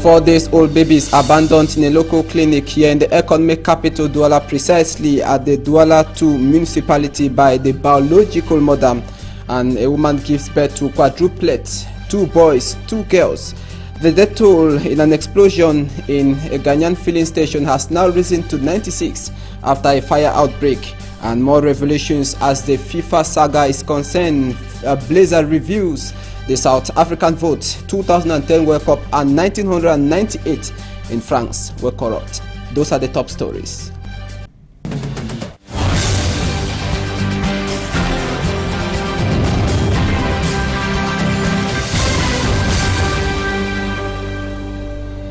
4-day-old babies abandoned in a local clinic here in the economic capital Douala, precisely at the Douala 2 municipality by the biological mother. And a woman gives birth to quadruplets, 2 boys, 2 girls. The death toll in an explosion in a Ghanaian filling station has now risen to 96 after a fire outbreak. And more revelations as the FIFA saga is concerned. Blazer reviews the South African vote, 2010 World Cup and 1998 in France were corrupt. Those are the top stories.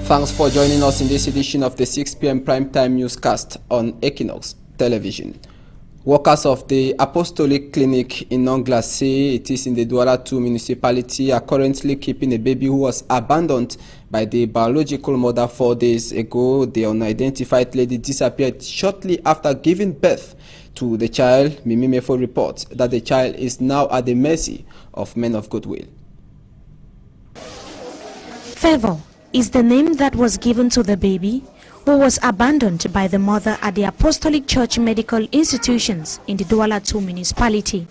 Thanks for joining us in this edition of the 6 p.m. primetime newscast on Equinox Television. Workers of the Apostolic Clinic in Nongla say it is in the Douala 2 municipality are currently keeping a baby who was abandoned by the biological mother 4 days ago. The unidentified lady disappeared shortly after giving birth to the child. Mimimefo reports that the child is now at the mercy of men of goodwill. Favor is the name that was given to the baby, who was abandoned by the mother at the Apostolic Church Medical Institutions in the Douala 2 municipality.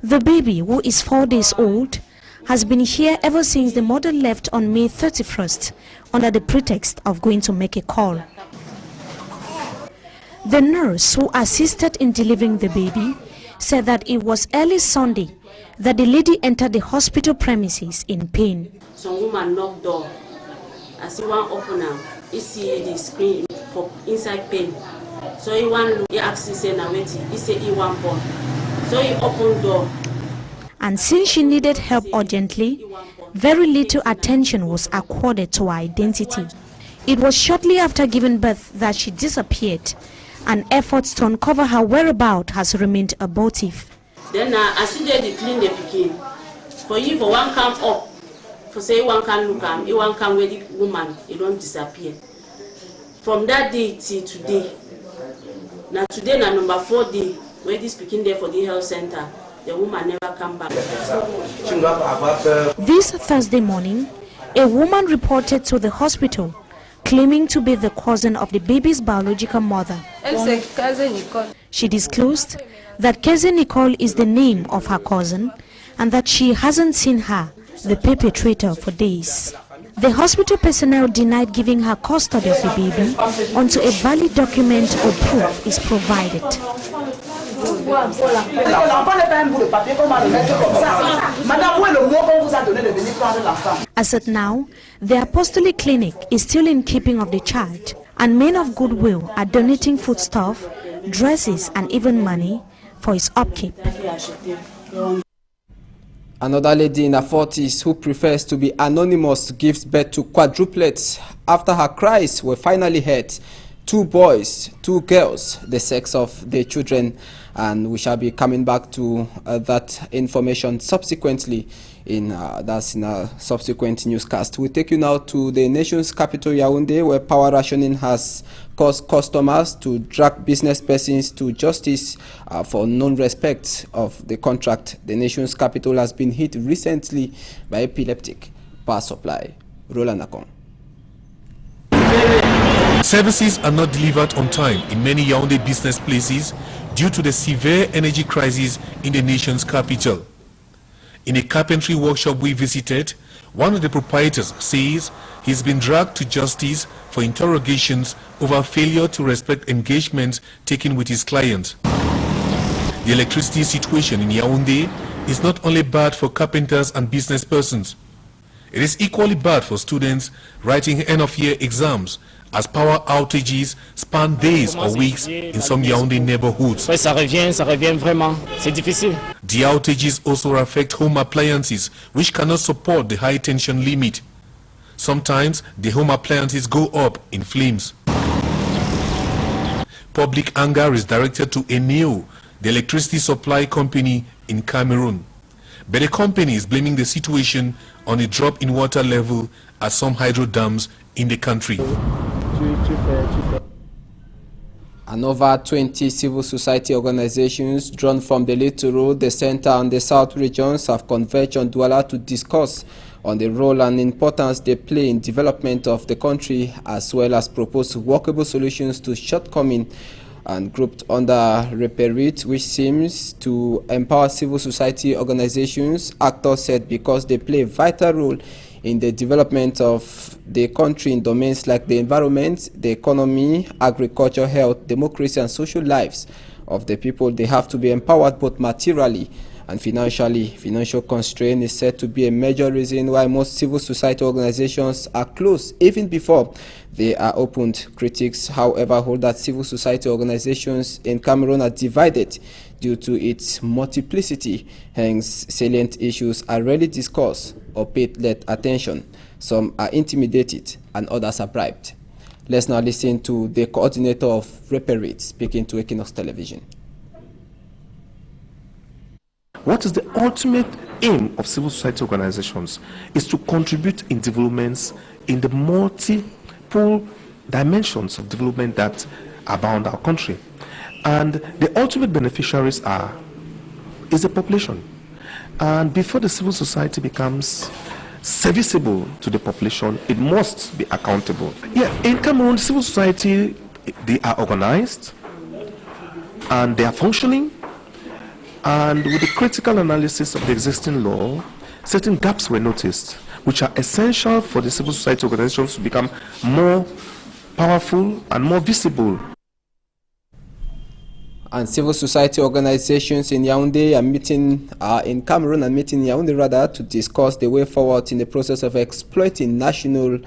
The baby, who is 4 days old, has been here ever since the mother left on May 31st under the pretext of going to make a call. The nurse who assisted in delivering the baby said that it was early Sunday that the lady entered the hospital premises in pain. Some woman knocked door. I see one opener. He see the screen for inside pain. So he want he asked say na waiting. He say he want born. So he opened door. And since she needed help urgently, very little attention was accorded to her identity. It was shortly after giving birth that she disappeared, and efforts to uncover her whereabouts has remained abortive. Then I see they clean the pikin. For you for one come up. For say one can look at one can where the woman, it don't disappear. From that day till today. Now today na number 4 day where this speaking there for the health center, the woman never come back. This Thursday morning, a woman reported to the hospital claiming to be the cousin of the baby's biological mother. She disclosed that Cousin Nicole is the name of her cousin and that she hasn't seen her, the perpetrator, for days. The hospital personnel denied giving her custody of the baby until a valid document or proof is provided. As at now, the Apostolic Clinic is still in keeping of the child, and men of goodwill are donating foodstuff, dresses and even money for its upkeep. Another lady in her 40s who prefers to be anonymous gives birth to quadruplets after her cries were finally heard. 2 boys, 2 girls, the sex of the children, and we shall be coming back to that information subsequently in a subsequent newscast. We take you now to the nation's capital, Yaoundé, where power rationing has caused customers to drag business persons to justice for non-respect of the contract. The nation's capital has been hit recently by epileptic power supply. Roland Akon. Services are not delivered on time in many Yaoundé business places due to the severe energy crisis in the nation's capital. In a carpentry workshop we visited, one of the proprietors says he's been dragged to justice for interrogations over failure to respect engagements taken with his client. The electricity situation in Yaoundé is not only bad for carpenters and business persons. It is equally bad for students writing end-of-year exams, as power outages span days or weeks in some Yaoundé neighborhoods. Ça revient vraiment, c'est difficile. The outages also affect home appliances, which cannot support the high tension limit. Sometimes the home appliances go up in flames. Public anger is directed to Eneo, the electricity supply company in Cameroon. But the company is blaming the situation on a drop in water level at some hydro dams in the country. And over 20 civil society organizations drawn from the Little Road, the Center and the South regions have converged on Douala to discuss on the role and importance they play in development of the country, as well as propose workable solutions to shortcomings, and grouped under RÉALISÉ, which seems to empower civil society organizations. Actors said because they play a vital role in the development of the country in domains like the environment, the economy, agriculture, health, democracy, and social lives of the people, they have to be empowered both materially and financially. Financial constraint is said to be a major reason why most civil society organizations are closed even before they are opened. Critics, however, hold that civil society organizations in Cameroon are divided due to its multiplicity. Hence, salient issues are rarely discussed or paid little attention. Some are intimidated and others are bribed. Let's now listen to the coordinator of RÉALISÉ speaking to Equinox Television. What is the ultimate aim of civil society organizations is to contribute in developments in the multiple dimensions of development that abound our country. And the ultimate beneficiaries is the population. And before the civil society becomes serviceable to the population, it must be accountable. Yeah, in Cameroon, civil society, they are organized and they are functioning. And with the critical analysis of the existing law, certain gaps were noticed, which are essential for the civil society organizations to become more powerful and more visible. And civil society organizations in Yaoundé are meeting in Cameroon and meeting in Yaoundé rather to discuss the way forward in the process of exploiting national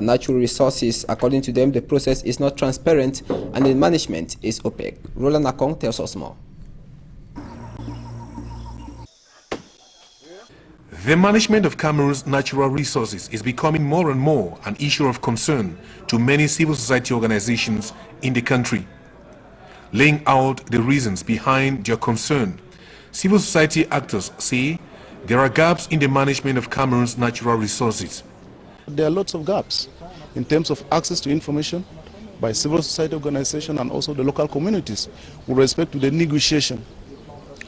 natural resources. According to them, the process is not transparent and the management is opaque. Roland Akong tells us more. The management of Cameroon's natural resources is becoming more and more an issue of concern to many civil society organizations in the country. Laying out the reasons behind their concern, civil society actors say there are gaps in the management of Cameroon's natural resources. There are lots of gaps in terms of access to information by civil society organizations and also the local communities with respect to the negotiation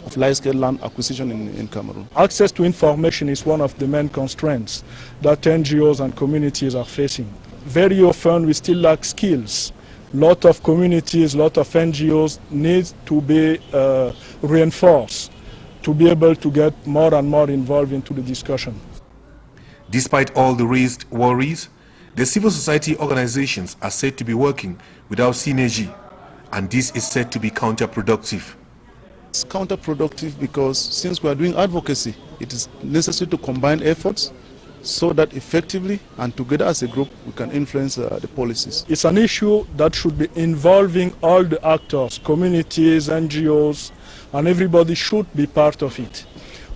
of large-scale land acquisition in Cameroon. Access to information is one of the main constraints that NGOs and communities are facing. Very often we still lack skills. A lot of communities, a lot of NGOs need to be reinforced to be able to get more and more involved into the discussion. Despite all the raised worries, the civil society organizations are said to be working without synergy, and this is said to be counterproductive. It's counterproductive because since we are doing advocacy, it is necessary to combine efforts so that effectively and together as a group we can influence the policies. It's an issue that should be involving all the actors, communities, NGOs, and everybody should be part of it.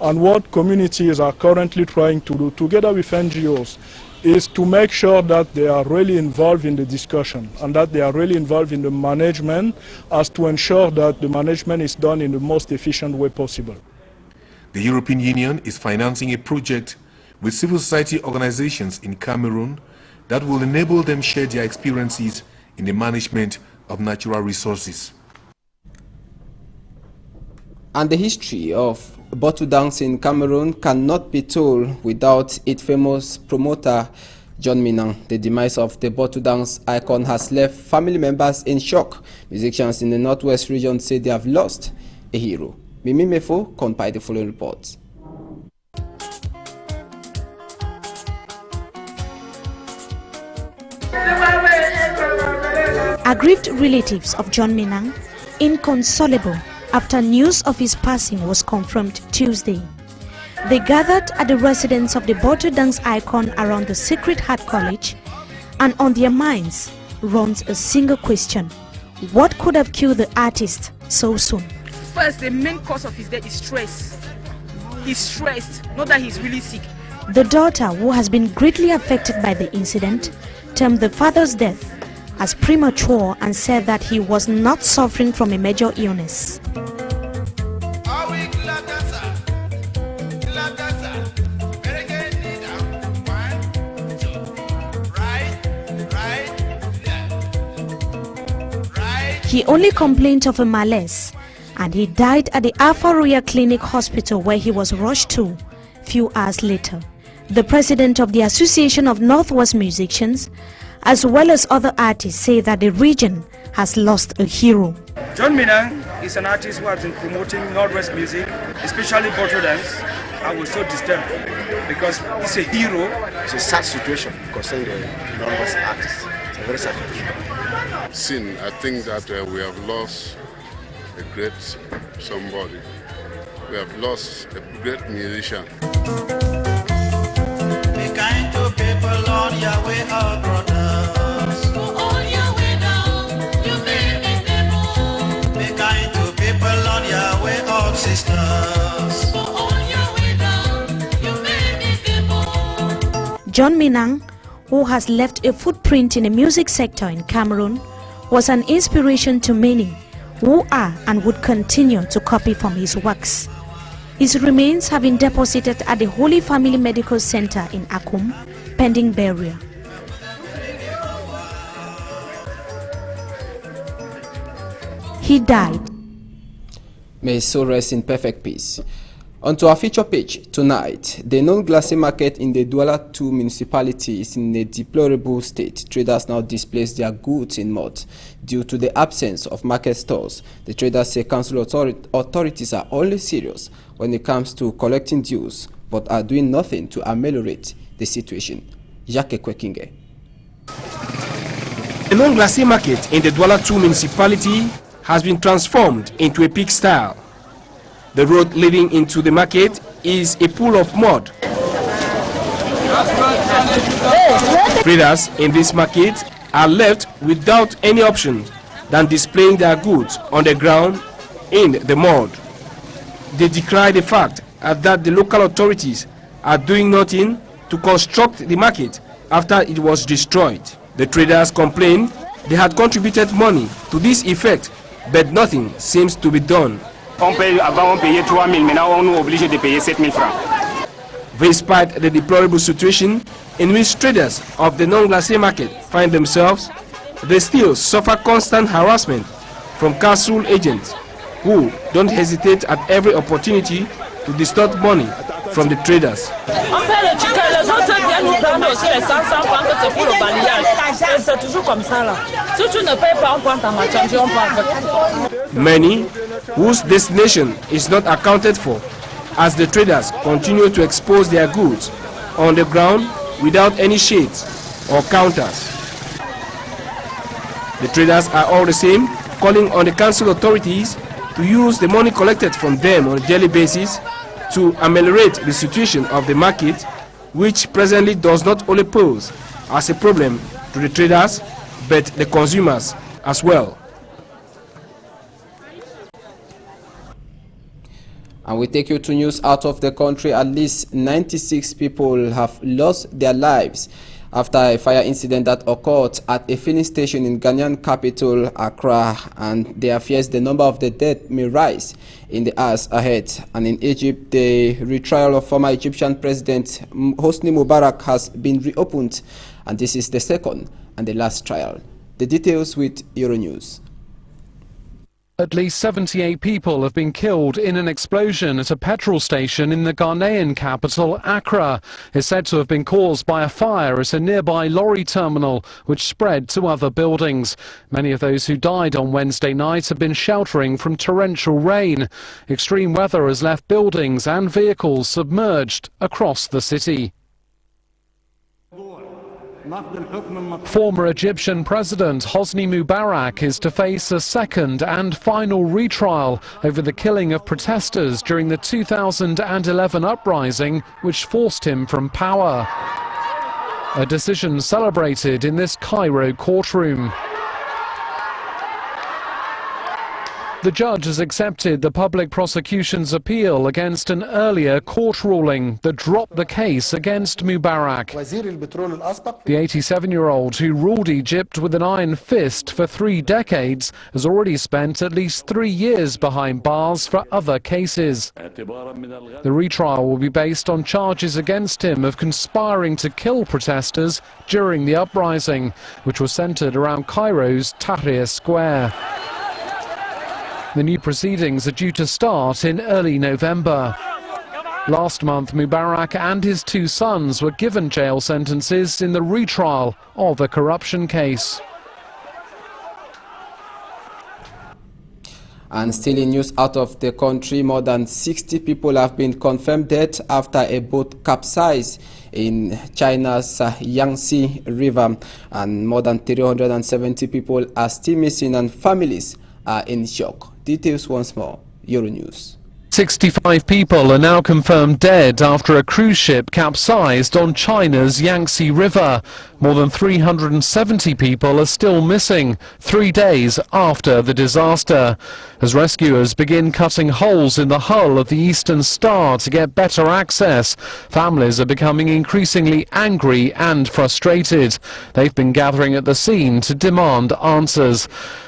And what communities are currently trying to do together with NGOs is to make sure that they are really involved in the discussion and that they are really involved in the management as to ensure that the management is done in the most efficient way possible. The European Union is financing a project with civil society organizations in Cameroon that will enable them share their experiences in the management of natural resources. And the history of bottle dance in Cameroon cannot be told without its famous promoter, John Minang. The demise of the bottle dance icon has left family members in shock. Musicians in the Northwest region say they have lost a hero. Mimi Mefo compiled the following report. Aggrieved relatives of John Minang, inconsolable after news of his passing was confirmed Tuesday. They gathered at the residence of the bottle dance icon around the Sacred Heart College, and on their minds runs a single question: what could have killed the artist so soon? First, the main cause of his death is stress. He's stressed, not that he's really sick. The daughter, who has been greatly affected by the incident, termed the father's death as premature and said that he was not suffering from a major illness. He only complained of a malaise, and he died at the Alpha Royal Clinic Hospital, where he was rushed to few hours later. The president of the Association of Northwest Musicians, as well as other artists, say that the region has lost a hero. John Minang is an artist who has been promoting Northwest music, especially bottle dance. I was so disturbed because he's a hero. It's a sad situation concerning the Northwest artists. It's a very sad situation. Sin, I think that we have lost a great somebody. We have lost a great musician. Be kind to people on your way out, brothers. Go on your way down, you baby people. Be kind to people on your way out, sisters. Go on your way down, you baby people. John Minang, who has left a footprint in the music sector in Cameroon, was an inspiration to many who are and would continue to copy from his works. His remains have been deposited at the Holy Family Medical Center in Akum, pending burial. He died. May his soul rest in perfect peace. Onto our feature page tonight, the non-glassy market in the Douala 2 municipality is in a deplorable state. Traders now displace their goods in mud due to the absence of market stores. The traders say council authorities are only serious when it comes to collecting dues, but are doing nothing to ameliorate the situation. Jacques Kwekinge. The non-glassy market in the Douala 2 municipality has been transformed into a pigsty. The road leading into the market is a pool of mud. Traders in this market are left without any option than displaying their goods on the ground in the mud. They decry the fact that the local authorities are doing nothing to construct the market after it was destroyed. The traders complain they had contributed money to this effect, but nothing seems to be done. Avant, on payait 3 000, maintenant on nous oblige de payer 7 000 francs. Despite the deplorable situation in which traders of the non-glacier market find themselves, they still suffer constant harassment from council agents who don't hesitate at every opportunity to distort money from the traders. On paie le ticket, les autres viennent nous prendre aussi les 500 francs que c'est pour le balayage. Et c'est toujours comme ça là. Si tu ne payes pas, on prend ta marchandise, on prend avec. Many whose destination is not accounted for, as the traders continue to expose their goods on the ground without any shades or counters. The traders are all the same calling on the council authorities to use the money collected from them on a daily basis to ameliorate the situation of the market, which presently does not only pose as a problem to the traders but the consumers as well. And we take you to news out of the country. At least 96 people have lost their lives after a fire incident that occurred at a filling station in Ghanaian capital Accra, and there fears the number of the dead may rise in the hours ahead. And in Egypt, the retrial of former Egyptian President Hosni Mubarak has been reopened, and this is the second and the last trial. The details with Euronews. At least 78 people have been killed in an explosion at a petrol station in the Ghanaian capital, Accra. It's said to have been caused by a fire at a nearby lorry terminal, which spread to other buildings. Many of those who died on Wednesday night have been sheltering from torrential rain. Extreme weather has left buildings and vehicles submerged across the city. Former Egyptian President Hosni Mubarak is to face a second and final retrial over the killing of protesters during the 2011 uprising, which forced him from power. A decision celebrated in this Cairo courtroom. The judge has accepted the public prosecution's appeal against an earlier court ruling that dropped the case against Mubarak. The 87-year-old, who ruled Egypt with an iron fist for 3 decades, has already spent at least 3 years behind bars for other cases. The retrial will be based on charges against him of conspiring to kill protesters during the uprising, which was centered around Cairo's Tahrir Square. The new proceedings are due to start in early November. Last month, Mubarak and his 2 sons were given jail sentences in the retrial of a corruption case. And still in news out of the country, more than 60 people have been confirmed dead after a boat capsized in China's Yangtze River, and more than 370 people are still missing and families are in shock. Details once more, Euronews. 65 people are now confirmed dead after a cruise ship capsized on China's Yangtze River. More than 370 people are still missing 3 days after the disaster. As rescuers begin cutting holes in the hull of the Eastern Star to get better access, families are becoming increasingly angry and frustrated. They've been gathering at the scene to demand answers.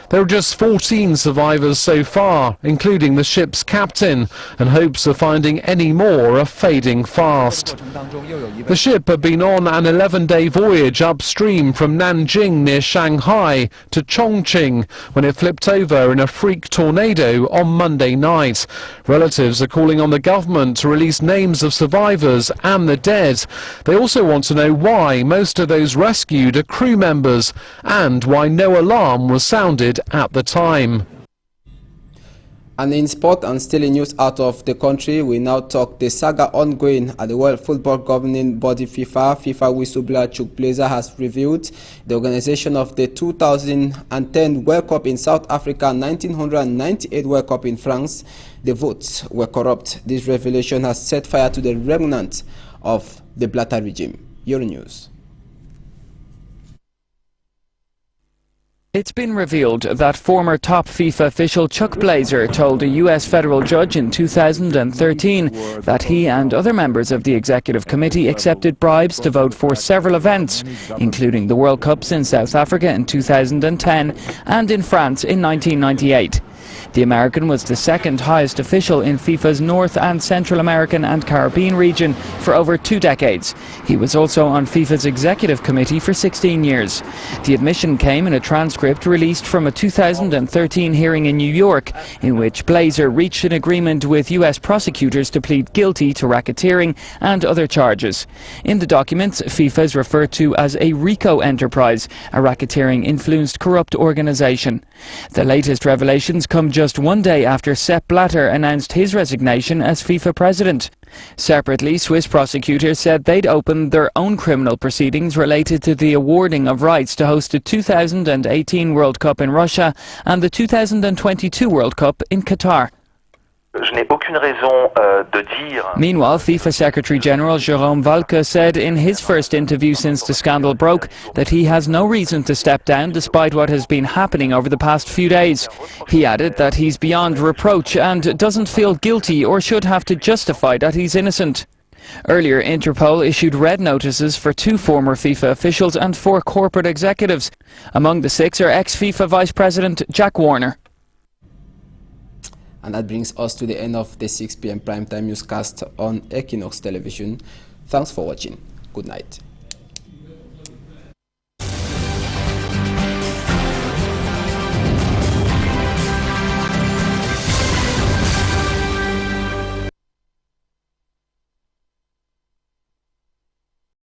There are just 14 survivors so far, including the ship's captain, and hopes of finding any more are fading fast. The ship had been on an 11-day voyage upstream from Nanjing near Shanghai to Chongqing when it flipped over in a freak tornado on Monday night. Relatives are calling on the government to release names of survivors and the dead. They also want to know why most of those rescued are crew members and why no alarm was sounded at the time. And in sport and still in news out of the country, we now talk the saga ongoing at the World Football Governing Body FIFA. FIFA whistleblower Chuck Blazer has revealed the organization of the 2010 World Cup in South Africa and 1998 World Cup in France. The votes were corrupt. This revelation has set fire to the remnants of the Blatter regime. Euronews. It's been revealed that former top FIFA official Chuck Blazer told a US federal judge in 2013 that he and other members of the executive committee accepted bribes to vote for several events, including the World Cups in South Africa in 2010 and in France in 1998. The American was the second highest official in FIFA's North and Central American and Caribbean region for over 2 decades. He was also on FIFA's executive committee for 16 years. The admission came in a transcript released from a 2013 hearing in New York, in which Blazer reached an agreement with US prosecutors to plead guilty to racketeering and other charges. In the documents, FIFA is referred to as a RICO enterprise, a racketeering-influenced corrupt organization. The latest revelations come just 1 day after Sepp Blatter announced his resignation as FIFA president. Separately, Swiss prosecutors said they'd opened their own criminal proceedings related to the awarding of rights to host the 2018 World Cup in Russia and the 2022 World Cup in Qatar. Meanwhile, FIFA Secretary General Jérôme Valcke said in his first interview since the scandal broke that he has no reason to step down despite what has been happening over the past few days. He added that he's beyond reproach and doesn't feel guilty or should have to justify that he's innocent. Earlier, Interpol issued red notices for 2 former FIFA officials and 4 corporate executives. Among the 6 are ex-FIFA Vice President Jack Warner. And that brings us to the end of the 6 p.m. primetime newscast on Equinox Television. Thanks for watching. Good night.